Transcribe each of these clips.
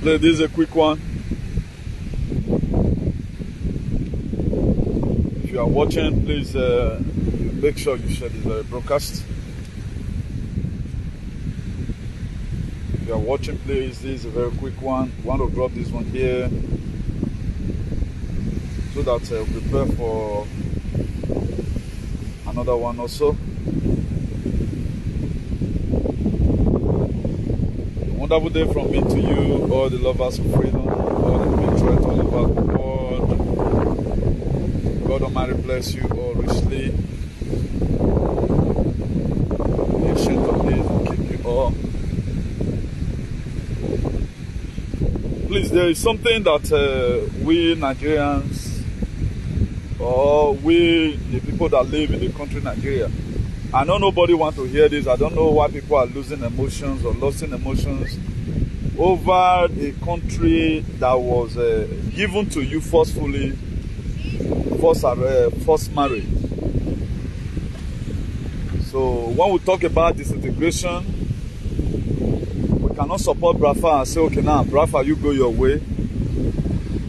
This is a quick one. If you are watching, please make sure you share this broadcast. If you are watching, please, this is a very quick one. I want to drop this one here so that we'll prepare for another one also. Wonderful day from me to you, all the lovers of freedom, all the patriots all over the world. God Almighty bless you all richly. The ancient of days will keep you all. Please, there is something that we Nigerians, or we, the people that live in the country Nigeria, I know nobody wants to hear this. I don't know why people are losing emotions or losing emotions over a country that was given to you forcefully, forced marriage. So when we talk about disintegration, we cannot support BIAFRA and say, okay, now BIAFRA, you go your way.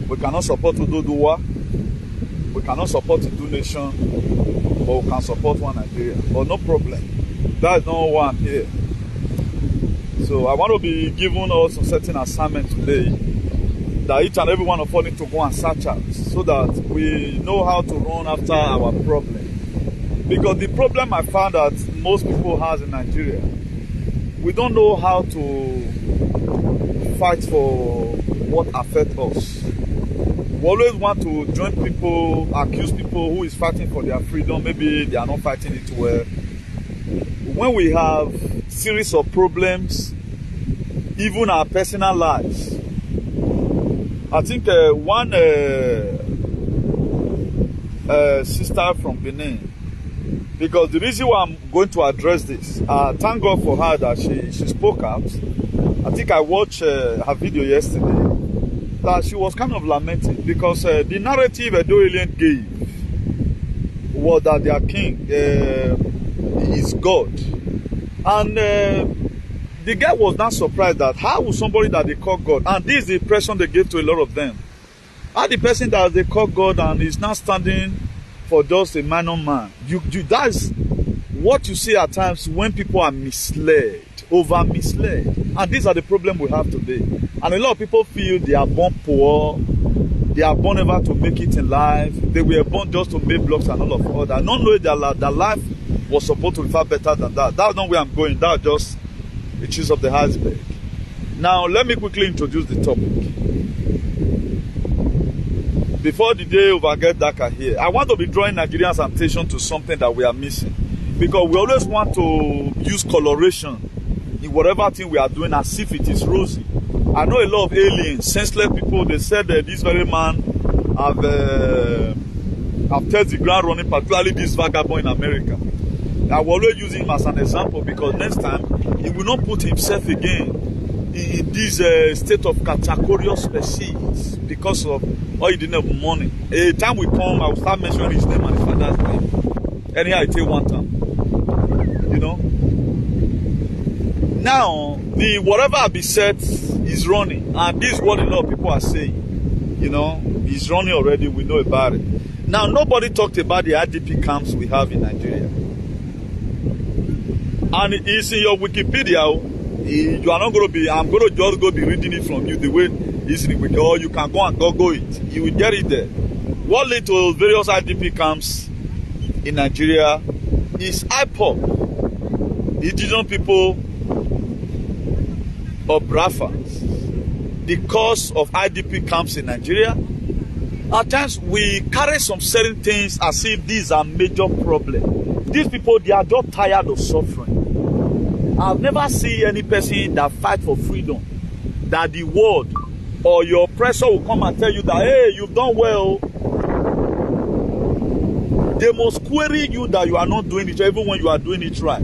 We cannot support Udoduwa. We cannot support the two nations. But we can support one Nigeria, but no problem. That's not why I'm here. So I want to be given also certain assignment today that each and every one of us need to go and search out so that we know how to run after our problem. Because the problem I found that most people has in Nigeria, we don't know how to fight for what affects us. We always want to join people, accuse people who is fighting for their freedom. Maybe they are not fighting it well. When we have series of problems, even our personal lives, I think one sister from Benin, because the reason why I'm going to address this, thank God for her that she spoke out. I think I watched her video yesterday. That she was kind of lamenting because the narrative Edo Alien gave was that their king is God. And the guy was not surprised that how would somebody that they call God, and this is the impression they gave to a lot of them, how the person that they call God and is not standing for just a minor man. That's what you see at times when people are misled, over misled. And these are the problems we have today. And a lot of people feel they are born poor, they are born never to make it in life, they were born just to make blocks and all of that. Not knowing that life was supposed to be far better than that. That's not where I'm going. That's just the choose of the iceberg. Now, let me quickly introduce the topic. Before the day over get darker here, I want to be drawing Nigerians' attention to something that we are missing. Because we always want to use coloration in whatever thing we are doing as if it is rosy. I know a lot of aliens, senseless people, they said that this very man have tested the ground running, particularly this vagabond in America. I will always use him as an example because next time he will not put himself again in this state of categorious species because of all he didn't have money. A time will come, I will start mentioning his name and his father's name. Anyhow, I take one time. You know? Now, the whatever I be said is running, and this is what a lot of people are saying. You know, it's running already. We know about it. Now, nobody talked about the IDP camps we have in Nigeria, and it's in your Wikipedia. You are not going to be. I'm going to just go be reading it from you the way it's in Wikipedia. Or you can go and Google it. You will get it there. What led to various IDP camps in Nigeria is Ipob, indigenous people of BIAFRA. The cause of IDP camps in Nigeria. At times we carry some certain things as if these are major problems. These people, they are just tired of suffering. I've never seen any person that fight for freedom, that the world or your oppressor will come and tell you that, hey, you've done well. They must query you that you are not doing it, even when you are doing it right.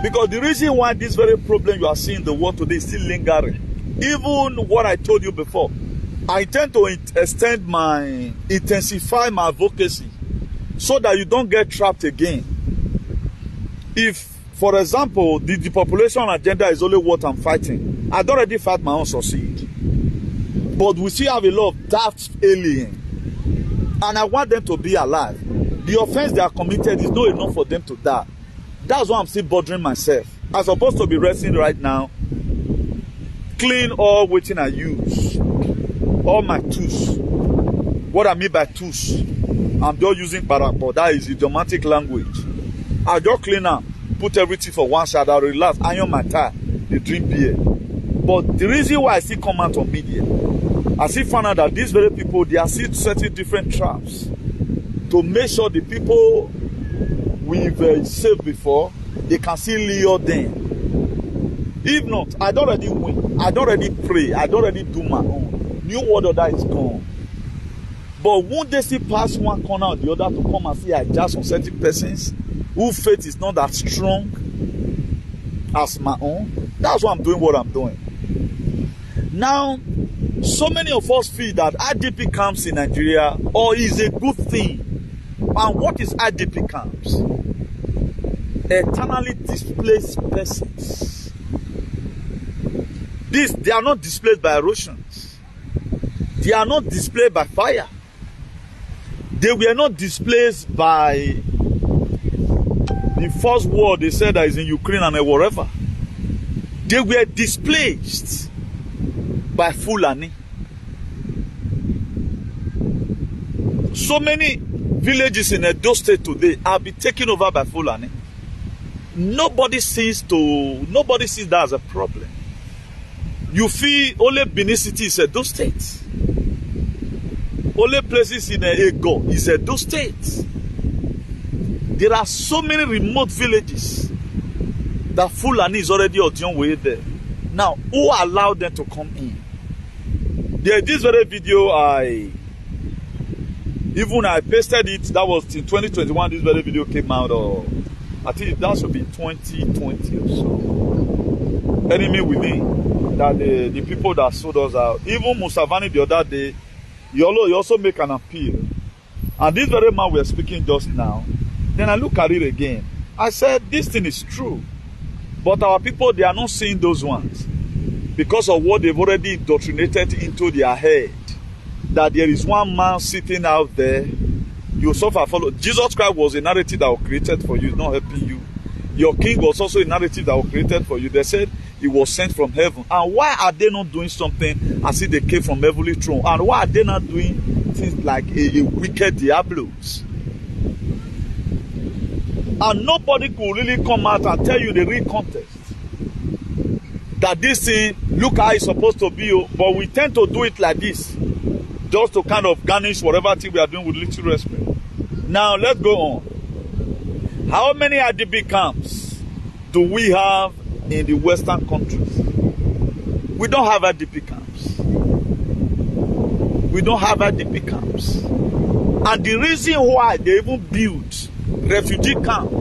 Because the reason why this very problem you are seeing in the world today is still lingering. Even what I told you before, I intend to intensify my advocacy so that you don't get trapped again. If, for example, the depopulation agenda is only what I'm fighting, I'd already fight my own succeed. But we still have a lot of daft aliens. And I want them to be alive. The offense they are committed is not enough for them to die. That's why I'm still bothering myself. I'm supposed to be resting right now. Clean all waiting I use. All my tools. What I mean by tools, I'm just using parapor. That is idiomatic language. I just clean up, put everything for one side, I relax, iron my tie, they drink beer. But the reason why I still come out on media, I still find out that these very people, they are still setting different traps to make sure the people we've saved before, they can still lure them. If not, I'd already win. I'd already pray. I'd already do my own. New world order is gone. But won't they still pass one corner or the other to come and see adjust on certain persons whose faith is not that strong as my own? That's why I'm doing what I'm doing. Now, so many of us feel that IDP camps in Nigeria is a good thing. And what is IDP camps? Eternally displaced persons. They are not displaced by erosions. They are not displaced by fire. They were not displaced by the first war they said that is in Ukraine and wherever. They were displaced by Fulani. So many villages in Edo State today have been taken over by Fulani. Nobody sees that as a problem. You feel only Benin City is Edo State. Only places in Ego is Edo State. There are so many remote villages that Fulani is already on their way there. Now, who allowed them to come in? There's this very video I pasted it. That was in 2021. This very video came out, or I think that should be 2020 or so. Enemy within, that the people that sold us out. Even Musavani the other day, he also make an appeal. And this very man we are speaking just now, then I look at it again. I said, this thing is true. But our people, they are not seeing those ones. Because of what they've already indoctrinated into their head. That there is one man sitting out there. You suffer follow. Jesus Christ was a narrative that was created for you, not helping you. Your king was also a narrative that was created for you. They said he was sent from heaven. And why are they not doing something as if they came from heavenly throne? And why are they not doing things like a wicked Diablos? And nobody could really come out and tell you the real context. That this thing, look how it's supposed to be. But we tend to do it like this. Just to kind of garnish whatever thing we are doing with little respect. Now, let's go on. How many IDP camps do we have in the Western countries? We don't have IDP camps. We don't have IDP camps. And the reason why they even built refugee camp,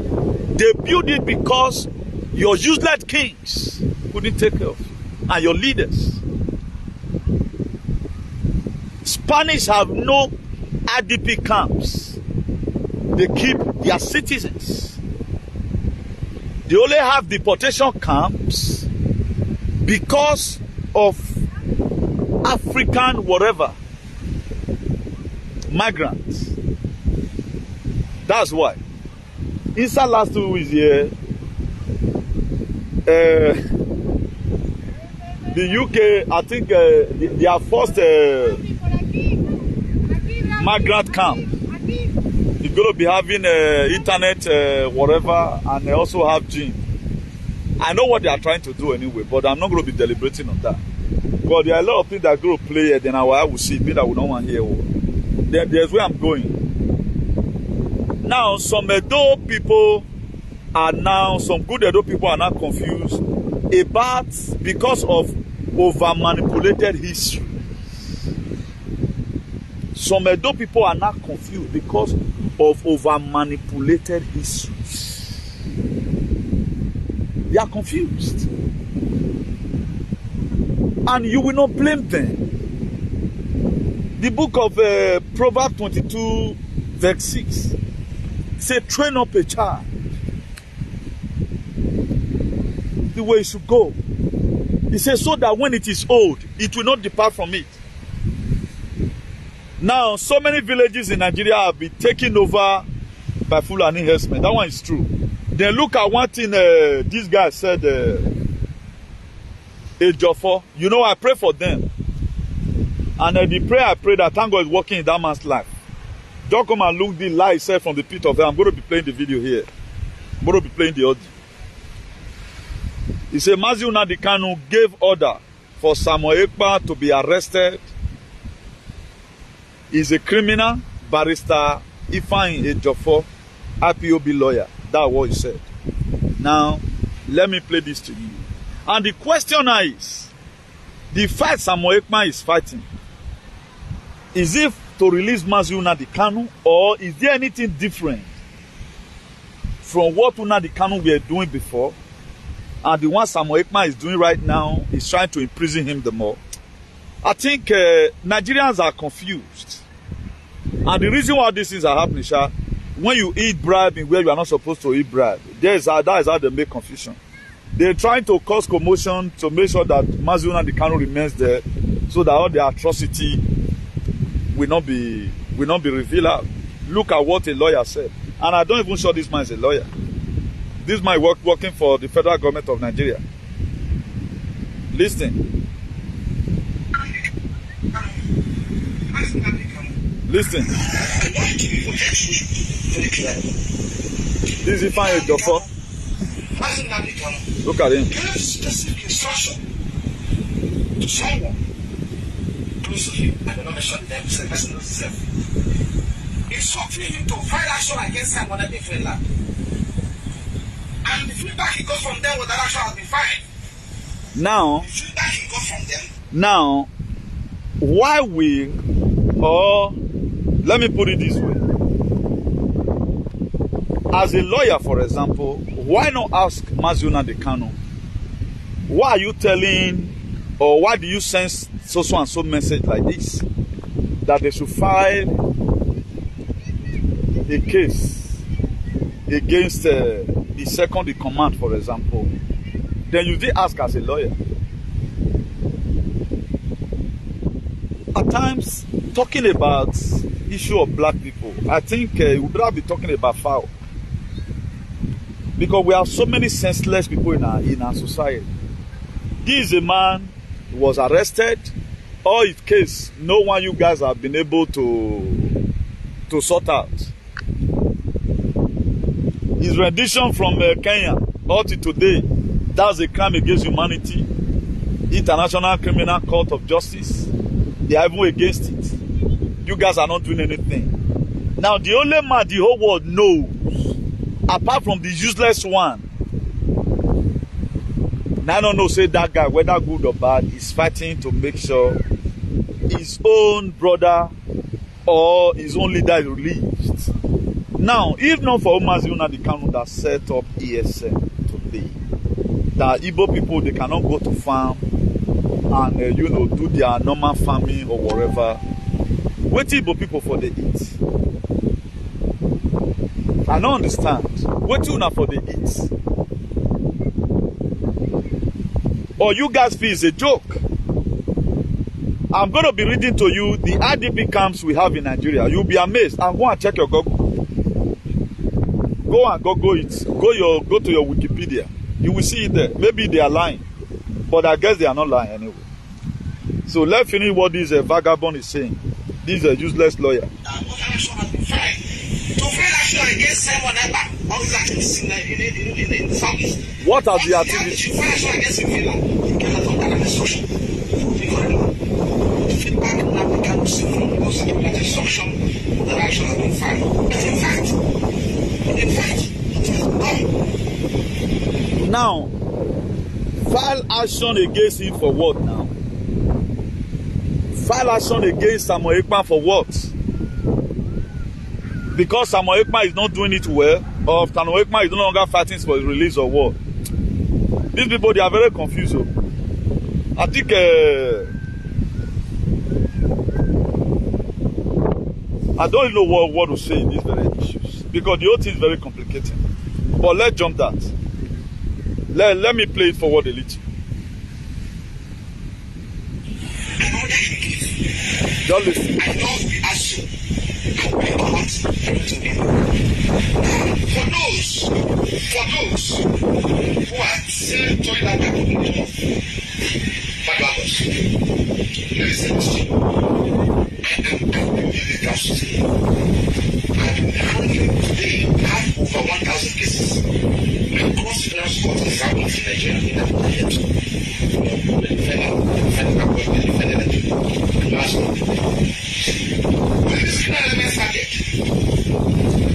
they built it because your useless kings couldn't take care of you, and your leaders. Spanish have no IDP camps. They keep their citizens. They only have deportation camps because of African whatever migrants. That's why. Inside last 2 weeks here, the UK, I think their first migrant camp is going to be having internet, whatever, and they also have gym. I know what they are trying to do anyway, but I'm not going to be deliberating on that. But there are a lot of things that are going to play here, then I will see, me that we don't want to hear. There's where I'm going. Now, some Edo people are now, some good Edo people are now confused about, because of over-manipulated history. Some Edo people are now confused because of over-manipulated histories. They are confused. And you will not blame them. The book of Proverbs 22, verse 6 says, train up a child the way it should go. He says, so that when it is old, it will not depart from it. Now, so many villages in Nigeria have been taken over by Fulani herdsmen. That one is true. Then look at one thing this guy said, Ejofo. You know, I pray for them. And the prayer I pray that thank God is working in that man's life. Don't come and look the lie he said from the pit of hell. I'm going to be playing the video here. I'm going to be playing the audio. He said, Mazi Nnamdi Kanu gave order for Samuel Ekpa to be arrested. He's a criminal. Barrister Ifeanyi Ejofo, Ipob lawyer. That's what he said. Now, let me play this to you. And the question now is, the fight Samuel Ekpa is fighting, is it to release Mazi Nnamdi Kanu, or is there anything different from what Nnamdi Kanu were doing before, and the one Samuel Ekpa is doing right now is trying to imprison him the more? I think Nigerians are confused. And the reason why these things are happening, Sha, when you eat bribe in where you are not supposed to eat bribe, that is how they make confusion. They're trying to cause commotion to make sure that Mazi Nnamdi Kanu remains there, so that all the atrocity will not be revealed. Look at what a lawyer said. And I don't even sure this man is a lawyer. This man working for the federal government of Nigeria. Listen. Listen. This is Ifeanyi Ejofo. Look at him. Give specific instruction to someone close to him. I don't know the shot them, so the person knows himself. Instructing him to file action against someone that they feel like. And the feedback he got from them was that action has been filed. Now, The feedback he got from them. now, why we, or let me put it this way. As a lawyer, for example, why not ask Mazi Nnamdi Kanu, why are you telling, or why do you sense so and so message like this, that they should file a case against the second in command, for example? Then you did ask as a lawyer. At times, talking about issue of black people, I think we would rather be talking about foul. Because we have so many senseless people in our society. This is a man who was arrested. All his case, no one you guys have been able to sort out. His rendition from Kenya up to today, that's a crime against humanity. International Criminal Court of Justice, they are even against it. You guys are not doing anything. Now, the only man the whole world knows, apart from the useless one, I don't know, say that guy, whether good or bad, is fighting to make sure his own brother or his own leader is released. Now, if not for Mazi Nnamdi Kanu that set up ESN today, that Igbo people, they cannot go to farm and do their normal farming or whatever. What Igbo people for they eat? I don't understand. What do you for the eat? Or you guys feel it's a joke? I'm going to be reading to you the IDP camps we have in Nigeria. You'll be amazed. And go and check your Google. Go and Google it. Go to your Wikipedia. You will see it there. Maybe they are lying. But I guess they are not lying anyway. So let's finish what this vagabond is saying. This is a useless lawyer. What are the activities? Now, file action against him for what now? File action against Samuel Ekpa for what? Because Samuel Ekpa is not doing it well, or Samuel Ekpa is no longer fighting for his release or what? These people, they are very confused. I think I don't know what to say in these very issues, because the whole thing is very complicated. But let's jump that. Let me play it forward a little. Just listen. I know we ask you, and we want everything in. For those who are still doing that type of religion of Bagados, listen to you. I believe it comes to say, and currently today we have over 1,000 cases across various courts in Southeast Nigeria in Africa. The defendant, last month. When this criminal element started,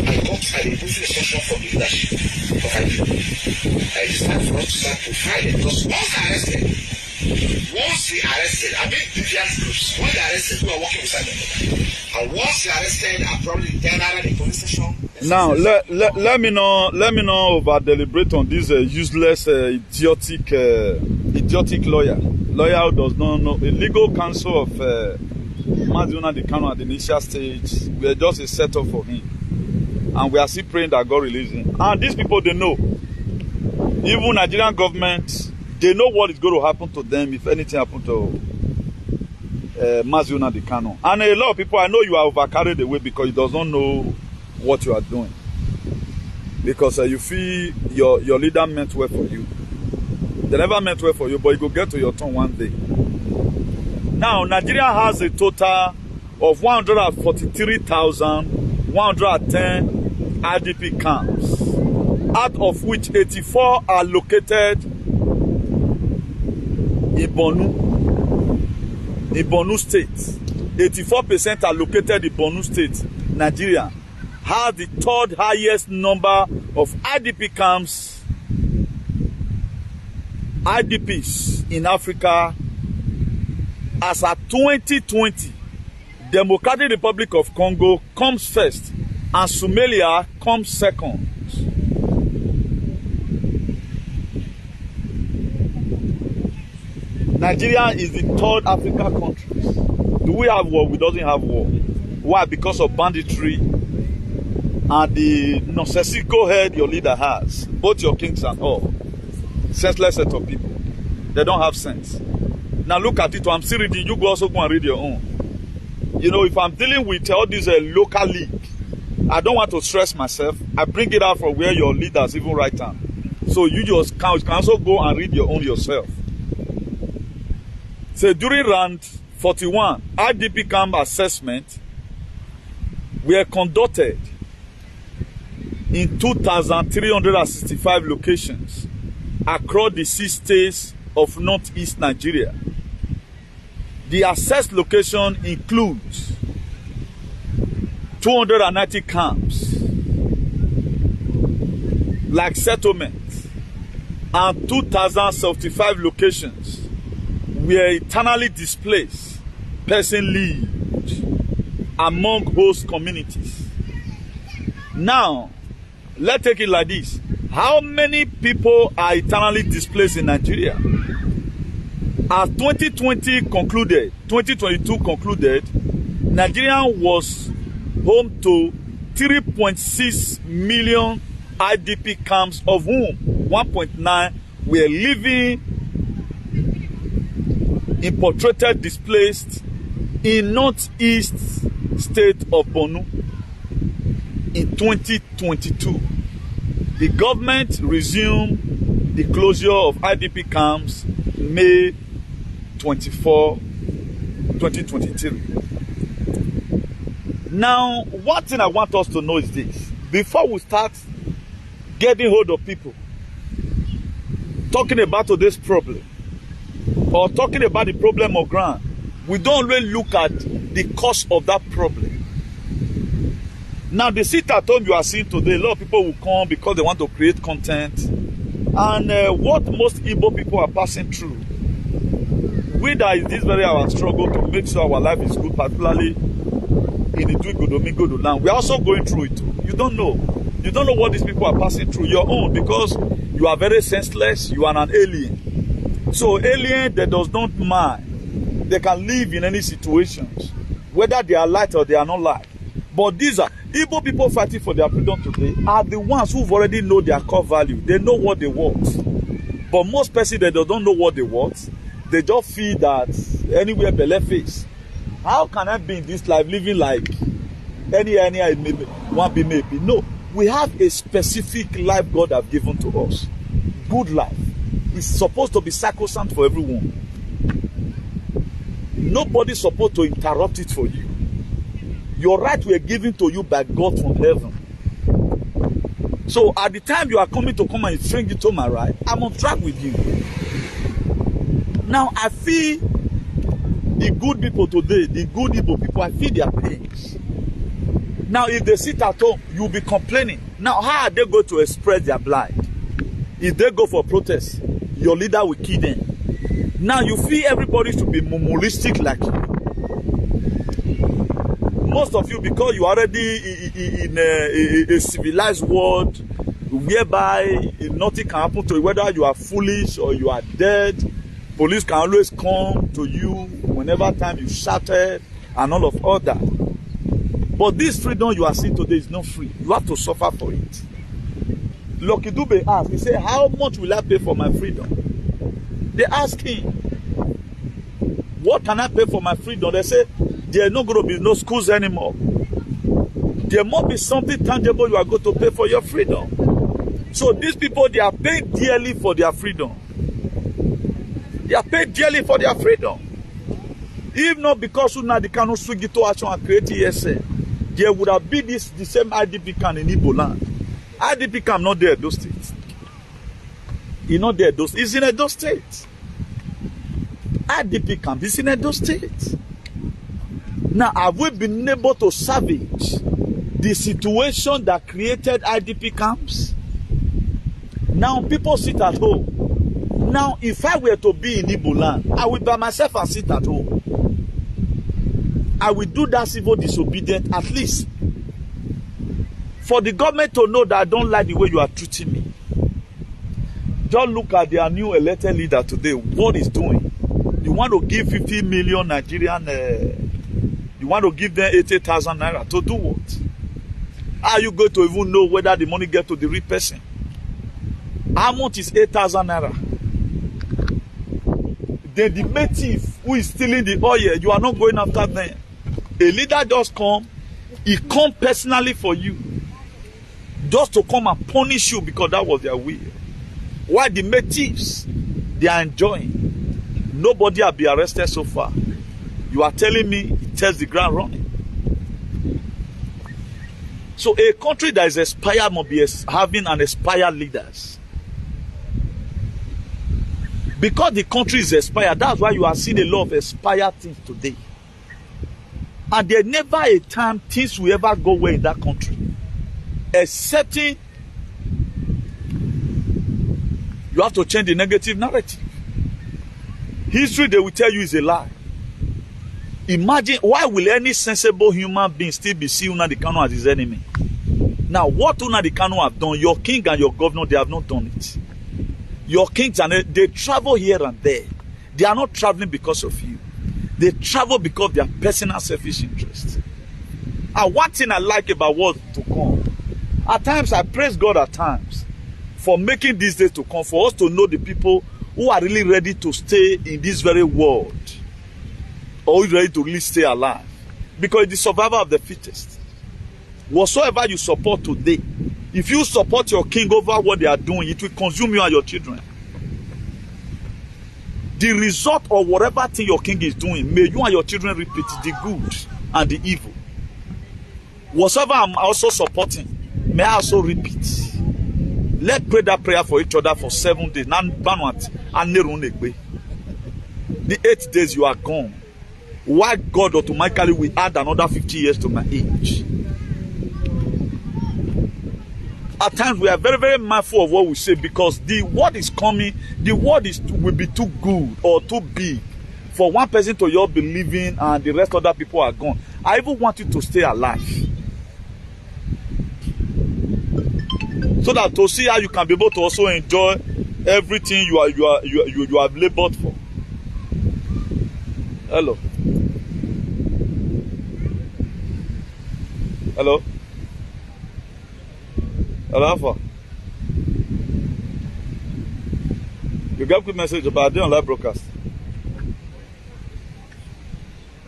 I got a briefing instruction from the leadership of IPOB. It's time for us to start profiling, because once they arrested, I mean deviant groups, once they arrested, we are working beside them. And once they arrested, I probably then out of the police station. Now let me not over deliberate on this useless idiotic lawyer who does not know. The legal counsel of Mazuna the Kano at the initial stage were just a setup for him, and we are still praying that God release him. And these people, they know, even Nigerian government, they know what is going to happen to them if anything happens to Mazuna the Kano. And a lot of people, I know you are over carried away because you does not know what you are doing, because you feel your leader meant well for you. They never meant well for you, but you go get to your turn one day. Now Nigeria has a total of 143,110 IDP camps, out of which 84 are located in Borno State. 84% are located in Borno State. Nigeria has the third highest number of IDP camps, IDPs in Africa. As at 2020, Democratic Republic of Congo comes first and Somalia comes second. Nigeria is the third African country. Do we have war? We doesn't have war. Why? Because of banditry and the nonsensical head your leader has. Both your kings and all. Senseless set of people. They don't have sense. Now look at it. I'm still reading. You go also go and read your own. You know, if I'm dealing with all these local league, I don't want to stress myself. I bring it out from where your leaders even write down. So you just can also go and read your own yourself. So during round 41, IDP camp assessment were conducted in 2,365 locations across the 6 states of northeast Nigeria. The assessed location includes 290 camps, like settlements, and 2,075 locations where eternally displaced persons lived among host communities. Now, let's take it like this. How many people are eternally displaced in Nigeria? As 2022 concluded, Nigeria was home to 3.6 million IDP camps, of whom 1.9 were living in portrayed displaced in northeast state of Borno. In 2022, the government resumed the closure of IDP camps May 24, 2023. Now, one thing I want us to know is this. Before we start getting hold of people, talking about today's problem, or talking about the problem of ground, we don't really look at the cause of that problem. Now, the sit at home you are seeing today, a lot of people will come because they want to create content. And what most Igbo people are passing through, we that is this very our struggle to make sure our life is good, particularly in the Domingo land. We are also going through it. You don't know. You don't know what these people are passing through. Your own, because you are very senseless. You are an alien. So alien that does not mind. They can live in any situations, whether they are light or they are not light. But these are Igbo people fighting for their freedom today are the ones who've already know their core value. They know what they want. But most persons, they don't know what they want. They just feel that anywhere belle face, How can I be in this life living like any maybe one be maybe? No, we have a specific life God has given to us. Good life. It's supposed to be sacrosanct for everyone. Nobody's supposed to interrupt it for you. Your rights were given to you by God from heaven. So at the time you are coming to come and infringe it on my right, I'm on track with you. Now I feel the good people today, the good Ipob people, I feel their pains. Now if they sit at home, you'll be complaining. Now how are they going to express their blight? If they go for protest, your leader will kill them. Now you feel everybody should be monolistic like you. Most of you, because you are already in a civilized world whereby nothing can happen to you, whether you are foolish or you are dead, police can always come to you whenever time you shouted and all that. But this freedom you are seeing today is not free. You have to suffer for it. Lucky Dube asked, he said, how much will I pay for my freedom? They asked him, what can I pay for my freedom? They say, there's not going to be no schools anymore. There must be something tangible you are going to pay for your freedom. So these people, they are paid dearly for their freedom. They are paid dearly for their freedom. If not because they cannot swing it to action and create ESN, there would have been the same IDP camp in Igbo land. IDP camp not there, those states. It's not there, those. It's in those states. IDP camp is in those states. Now, have we been able to salvage the situation that created IDP camps? Now, people sit at home. Now, if I were to be in Igbo land, I will by myself and sit at home. I will do that civil disobedience at least for the government to know that I don't like the way you are treating me. Just look at their new elected leader today, what he's doing. You want to give 50 million Nigerian, you want to give them 80,000 naira to do what? How are you going to even know whether the money gets to the real person? How much is 8,000 naira? Then the native who is stealing the oil, you are not going after them. A leader just come, he come personally for you. Just to come and punish you because that was their will. Why the natives, they are enjoying. Nobody has been arrested so far. You are telling me it tells the ground running. So a country that is expired must be having an expired leaders. Because the country is expired, that's why you are seeing a lot of expired things today. And there's never a time things will ever go well in that country. Excepting you have to change the negative narrative. History, they will tell you, is a lie. Imagine, why will any sensible human being still be seeing Nnamdi Kanu as his enemy? Now, what Nnamdi Kanu have done, your king and your governor, they have not done it. Your kings, and they travel here and there. They are not traveling because of you. They travel because of their personal selfish interest. And one thing I like about what's to come, at times I praise God at times for making these days to come, for us to know the people who are really ready to stay in this very world, or ready to really stay alive. Because it's the survival of the fittest. Whatsoever you support today, if you support your king over what they are doing, it will consume you and your children. The result of whatever thing your king is doing, may you and your children repeat the good and the evil. Whatsoever I'm also supporting, may I also repeat. Let's pray that prayer for each other for 7 days. The 8 days you are gone. Why God automatically will add another 50 years to my age? At times we are very, very mindful of what we say, because the word is coming, the word will be too good or too big for one person to just be living and the rest of the people are gone. I even want you to stay alive, so that to see how you can be able to also enjoy everything you have labored for. Hello. Hello. Hello, Alpha. You got a quick message about the live broadcast.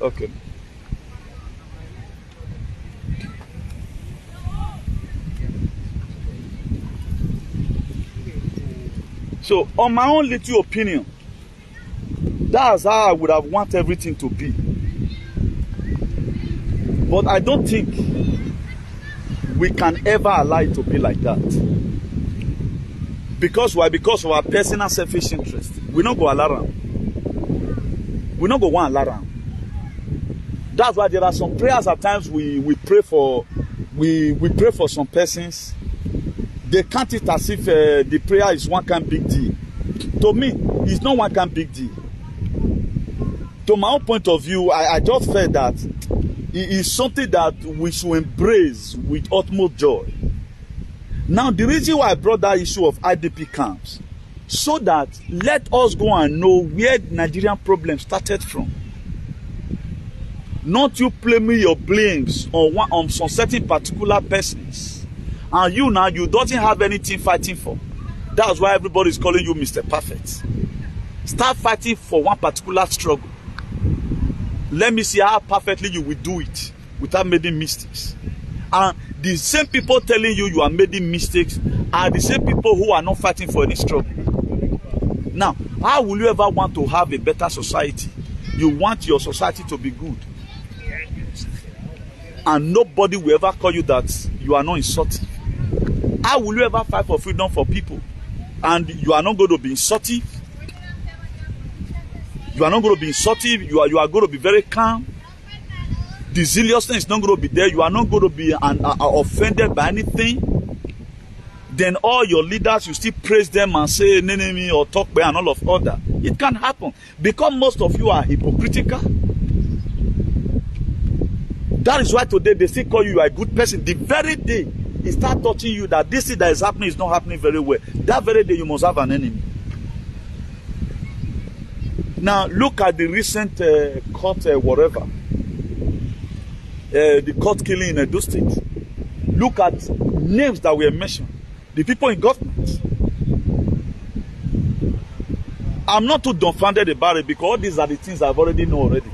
Okay. So, on my own little opinion, that's how I would have want everything to be. But I don't think we can ever allow it to be like that. Because why? Because of our personal selfish interest. We not go allow them. We not go one allow them. That's why there are some prayers at times we pray for. We pray for some persons. They count it as if the prayer is one kind big deal. To me, it's not one kind big deal. To my own point of view, I just felt that it is something that we should embrace with utmost joy. Now, the reason why I brought that issue of IDP camps, so that let us go and know where the Nigerian problem started from. Not you blaming your blames on some certain particular persons. And you now, you don't have anything fighting for. That's why everybody is calling you Mr. Perfect. Start fighting for one particular struggle. Let me see how perfectly you will do it without making mistakes. And the same people telling you are making mistakes are the same people who are not fighting for any struggle. Now, how will you ever want to have a better society? You want your society to be good. And nobody will ever call you that you are not insulting. How will you ever fight for freedom for people? And you are not going to be insulting. You are not going to be insultive. You are going to be very calm. The zealousness is not going to be there. You are not going to be offended by anything. Then all your leaders, you still praise them and say enemy or talk bad and all of other. It can happen because most of you are hypocritical. That is why today they still call you a good person. The very day he start touching you that this thing that is happening is not happening very well, that very day you must have an enemy. Now look at the recent court whatever. The court killing in Edo State. Look at names that were mentioned. The people in government. I'm not too dumbfounded about it because all these are the things I've already know already.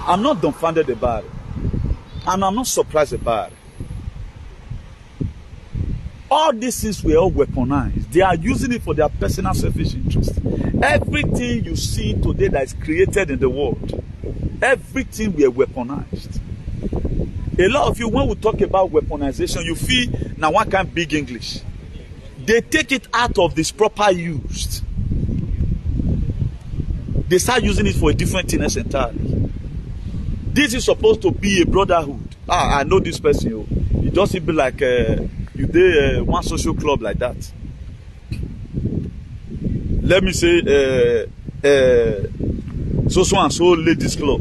I'm not dumbfounded about it. And I'm not surprised about it. All these things were all weaponized. They are using it for their personal selfish interest. Everything you see today that is created in the world, everything were weaponized. A lot of you, when we talk about weaponization, you feel now one kind of big English. They take it out of this proper use. They start using it for a different thing entirely. This is supposed to be a brotherhood. I know this person. You just be like you did one social club like that. Let me say so and so ladies club.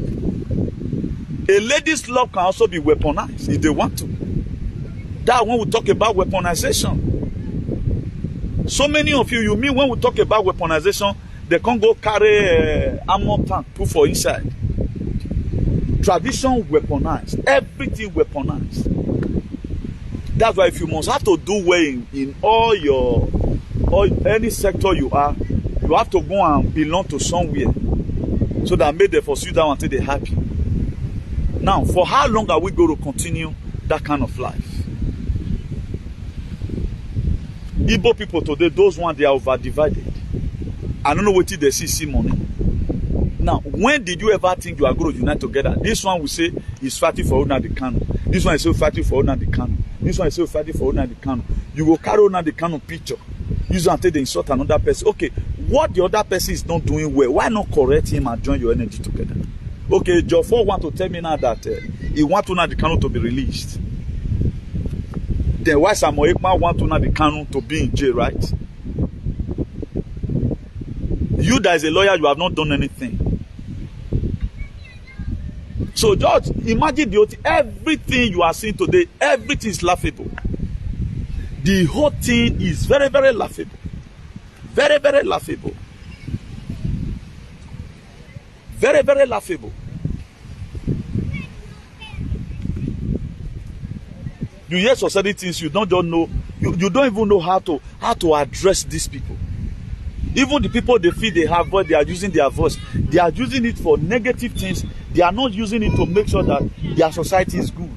A ladies club can also be weaponized if they want to. That when we talk about weaponization. So many of you mean when we talk about weaponization, they can't go carry armor tank, put for inside. Tradition weaponized, everything weaponized. That's why if you must have to do well in any sector you are, you have to go and belong to somewhere so that may they pursue that until they're happy. Now, for how long are we going to continue that kind of life? Igbo people today, those ones, they are over-divided. I don't know what they see money. Now, when did you ever think you are going to unite together? This one will say he's fighting for Nnamdi Kanu. This one is still fighting for Nnamdi Kanu. This one is still fighting for Nnamdi Kanu. You will carry Nnamdi Kanu picture. Use it until they insult another person. Okay, what the other person is not doing well, why not correct him and join your energy together? Okay, Jofo want to tell me now that he wants Nnamdi Kanu to be released. Then why Samuel Ekman want Nnamdi Kanu to be in jail, right? You that is a lawyer, you have not done anything. So just imagine everything you are seeing today, everything is laughable. The whole thing is very, very laughable. Very, very laughable. Very, very laughable. You hear so certain things you don't know. You don't even know how to address these people. Even the people they feel they have voice, they are using their voice. They are using it for negative things. They are not using it to make sure that their society is good.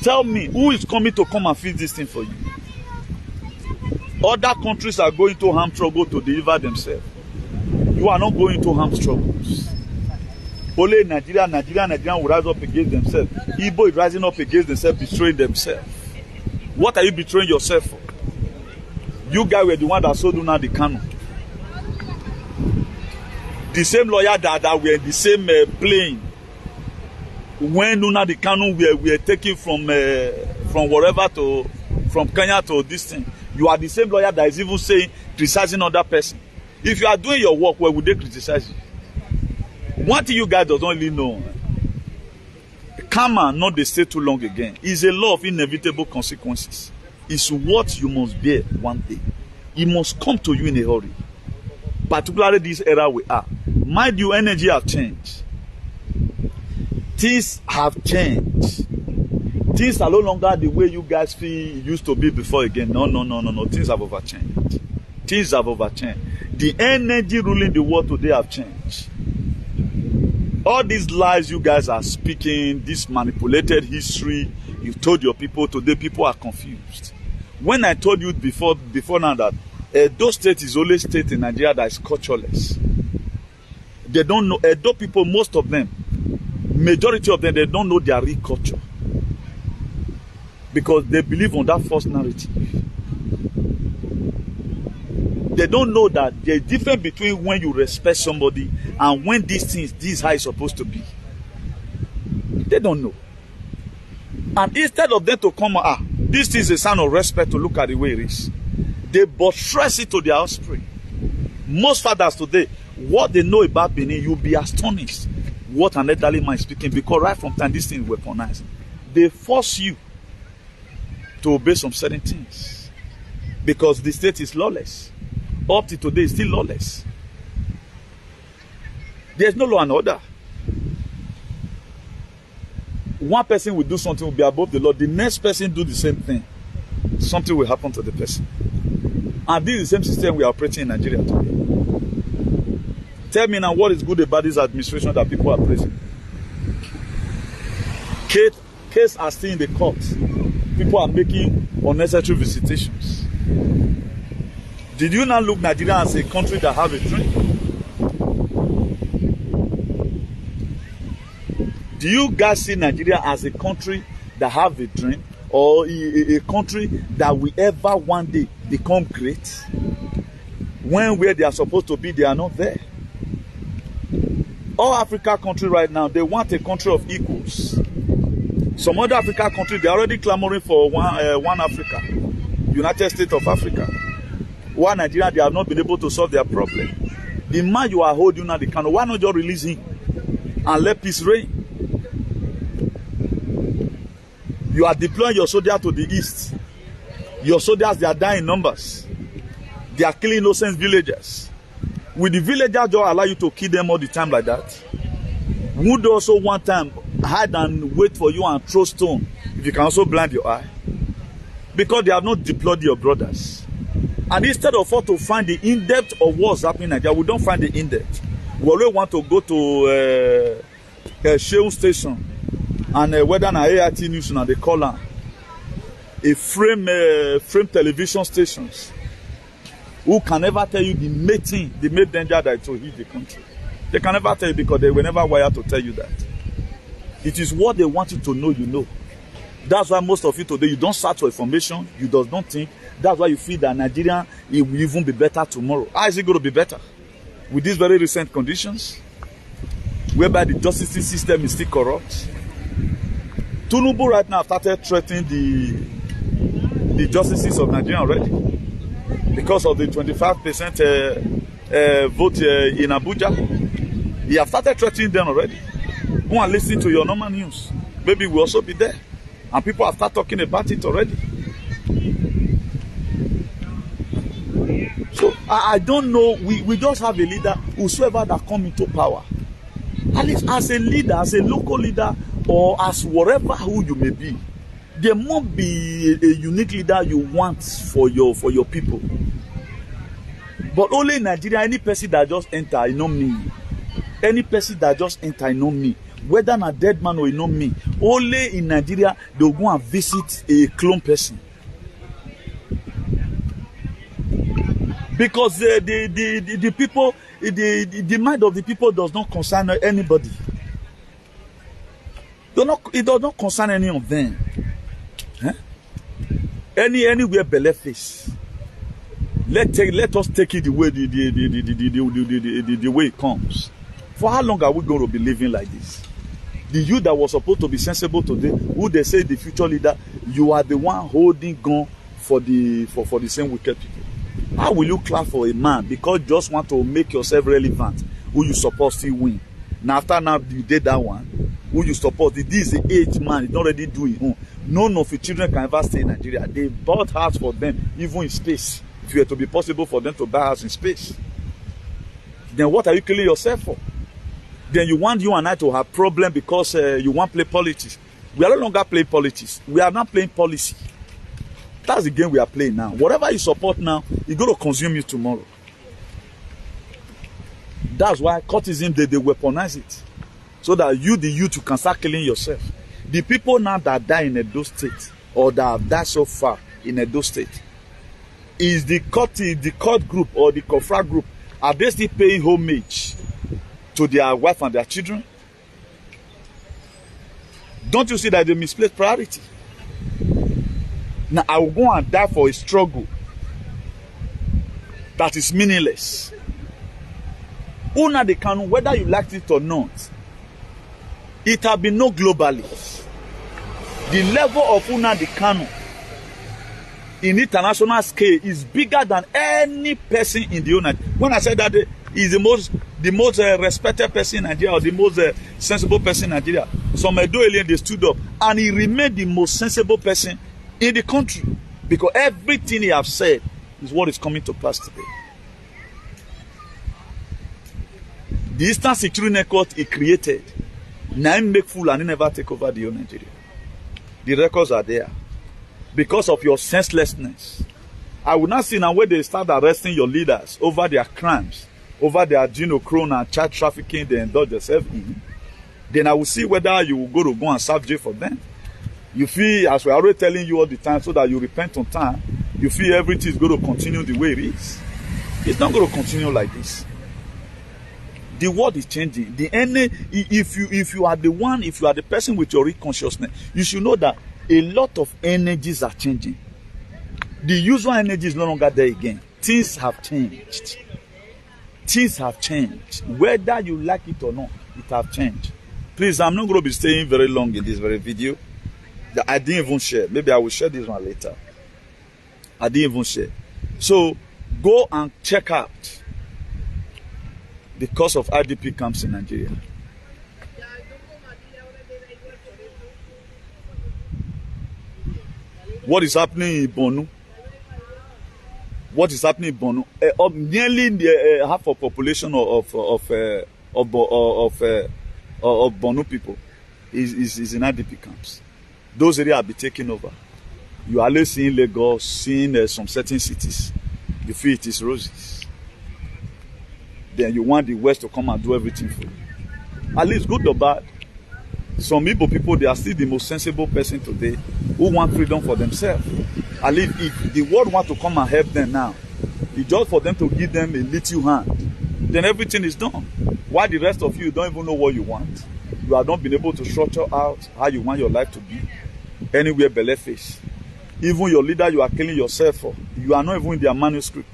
Tell me, who is coming to come and fix this thing for you? Other countries are going to armed struggle to deliver themselves. You are not going to armed struggles. Only Nigeria will rise up against themselves. Ipob is rising up against themselves, betraying themselves. What are you betraying yourself for? You guys were the one that sold Una the Kano. The same lawyer that were in the same plane when Una the Kano were taken from wherever to, from Kenya to this thing. You are the same lawyer that is even saying, criticizing other person. If you are doing your work, where would they criticize you? One thing you guys don't really know, karma not they stay too long again. Is a law of inevitable consequences. It's what you must bear one day. It must come to you in a hurry. Particularly this era we are. Mind you, energy have changed. Things have changed. Things are no longer the way you guys feel it used to be before again. No. Things have overchanged. Things have overchanged. The energy ruling the world today have changed. All these lies you guys are speaking, this manipulated history you told your people, today people are confused. When I told you before now that Edo State is only state in Nigeria that is cultureless. They don't know, Edo people, most of them, majority of them, they don't know their real culture. Because they believe on that false narrative. They don't know that there's a difference between when you respect somebody and when these things, this is how it's supposed to be. They don't know. And instead of them to come, this is a sign of respect to look at the way it is. They buttress it to their offspring. Most fathers today, what they know about Benin, you'll be astonished what an elderly man is speaking, because right from time this thing is weaponized. They force you to obey some certain things because the state is lawless. Up to today, it's still lawless. There's no law and order. One person will do something, will be above the law. The next person do the same thing. Something will happen to the person. And this is the same system we are operating in Nigeria today. Tell me now what is good about this administration that people are praising. Case are still in the courts. People are making unnecessary visitations. Did you not look Nigeria as a country that have a dream? Do you guys see Nigeria as a country that have a dream, or a country that will ever one day become great? When where they are supposed to be, they are not there. All Africa countries right now, they want a country of equals. Some other African countries, they are already clamoring for one Africa, United States of Africa. Why Nigeria, they have not been able to solve their problem. The man you are holding at the Kano, why not just release him and let peace reign? You are deploying your soldiers to the east. Your soldiers, they are dying in numbers. They are killing innocent villagers. Will the villagers just allow you to kill them all the time like that? Would also one time hide and wait for you and throw stone if you can also blind your eye? Because they have not deployed your brothers. And instead of us to find the in-depth of what's happening in Nigeria, we don't find the in-depth. We always want to go to Shehu Station and whether an AIT News and they call them a frame television stations who can never tell you the main thing, the main danger that will hit the country. They can never tell you because they were never wired to tell you that. It is what they want you to know, you know. That's why most of you today, you don't search for information, you does not think. That's why you feel that Nigeria, it will even be better tomorrow. How is it going to be better? With these very recent conditions, whereby the justice system is still corrupt. Tinubu right now started threatening the justices of Nigeria already because of the 25% vote in Abuja. He have started threatening them already. Go and listen to your normal news. Maybe we'll also be there. And people have started talking about it already. So I don't know. We just have a leader, whosoever that come into power. At least as a leader, as a local leader, or as whatever who you may be, there must be a unique leader you want for your people. But only in Nigeria, any person that just enter, you know me. Any person that just enter, you know me. Whether a dead man or you know me. Only in Nigeria, they'll go and visit a clone person. Because the people, the mind of the people does not concern anybody. It does not concern any of them. Huh? Anywhere belle face. Let us take it the way it comes. For how long are we going to be living like this? The youth that was supposed to be sensible today, who they say the future leader, you are the one holding gun for the same wicked people. How will you clap for a man because you just want to make yourself relevant? Who you supposed to win? Now after now you did that one. Who you support? This is the age man. He's not ready to do it. None of the children can ever stay in Nigeria. They bought house for them, even in space. If it were to be possible for them to buy house in space, then what are you killing yourself for? Then you want you and I to have problem because you want to play politics. We are no longer playing politics. We are not playing policy. That's the game we are playing now. Whatever you support now, it's going to consume you tomorrow. That's why cultism, they weaponize it. So that you, the youth, you can start killing yourself. The people now that die in Edo State, or that have died so far in Edo State, is the court group or the Kofra group, are they still paying homage to their wife and their children? Don't you see that they misplaced priority? Now I will go and die for a struggle that is meaningless. Una de Kanu, whether you like it or not, it has been known globally. The level of Una de Kanu in international scale is bigger than any person in the United. When I said that he is the most respected person in Nigeria, or the most sensible person in Nigeria, some Edo alien, they stood up and he remained the most sensible person in the country because everything he have said is what is coming to pass today. The Eastern Security Network he created, now he make fool and he never take over the whole Nigeria. The records are there. Because of your senselessness. I will not see now where they start arresting your leaders over their crimes, over their genochrone and child trafficking they indulge themselves in. Then I will see whether you will go and serve jail for them. You feel, as we are already telling you all the time, so that you repent on time, you feel everything is going to continue the way it is. It's not going to continue like this. The world is changing. If you are the person with your real consciousness, you should know that a lot of energies are changing. The usual energy is no longer there again. Things have changed. Things have changed. Whether you like it or not, it have changed. Please, I'm not going to be staying very long in this very video. I didn't even share. Maybe I will share this one later. I didn't even share. So, go and check out the cost of IDP camps in Nigeria. What is happening in Borno? What is happening in Borno? Nearly half of population of Borno people is in IDP camps. Those areas will be taken over. You are always seeing Lagos, seeing some certain cities. You feel it is roses. Then you want the West to come and do everything for you. At least good or bad, some Igbo people, they are still the most sensible person today who want freedom for themselves. At least if the world want to come and help them now, it's just for them to give them a little hand. Then everything is done. While the rest of you don't even know what you want. You have not been able to structure out how you want your life to be. Anywhere belle face. Even your leader you are killing yourself for. You are not even in their manuscript.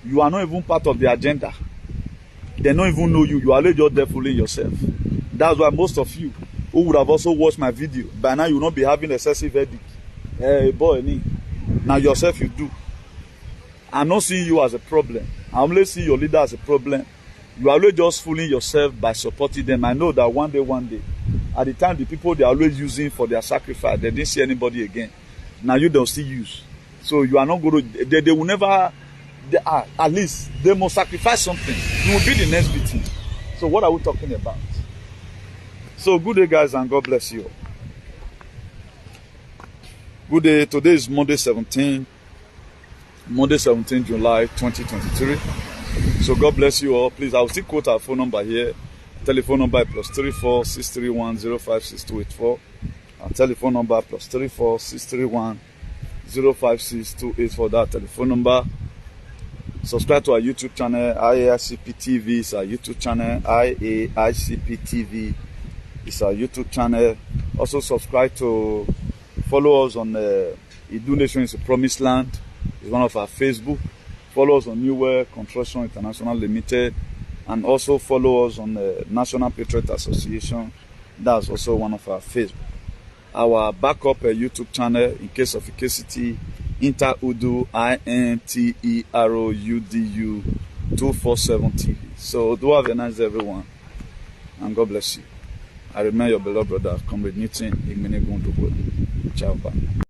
You are not even part of the agenda. They don't even know you. You are just there fooling yourself. That's why most of you who would have also watched my video, by now you will not be having excessive headache. Hey boy, now yourself you do. I'm not seeing you as a problem. I only see your leader as a problem. You are always just fooling yourself by supporting them. I know that one day, at the time the people they are always using for their sacrifice, they didn't see anybody again. Now you don't still use. So you are not going to, they will never, at least they must sacrifice something. You will be the next victim. So what are we talking about? So good day guys, and God bless you. Good day. Today is Monday 17 July 2023. So God bless you all. Please, I will still quote our phone number here. Telephone number +34 631 056284. Our telephone number +34 631 056284. That telephone number. Subscribe to our YouTube channel. IAICP TV is our YouTube channel. IAICP TV is our YouTube channel. Also subscribe to follow us on Idu Nation is a Promised Land. It's one of our Facebook. Follow us on New World Construction International Limited, and also follow us on the National Patriot Association. That's also one of our Facebook. Our backup YouTube channel, in case of Ikesiti, Interudu, INTEROUDU 247 TV. So do have a nice day, everyone, and God bless you. I remain your beloved brother, Comrade Newton. Ciao, bye.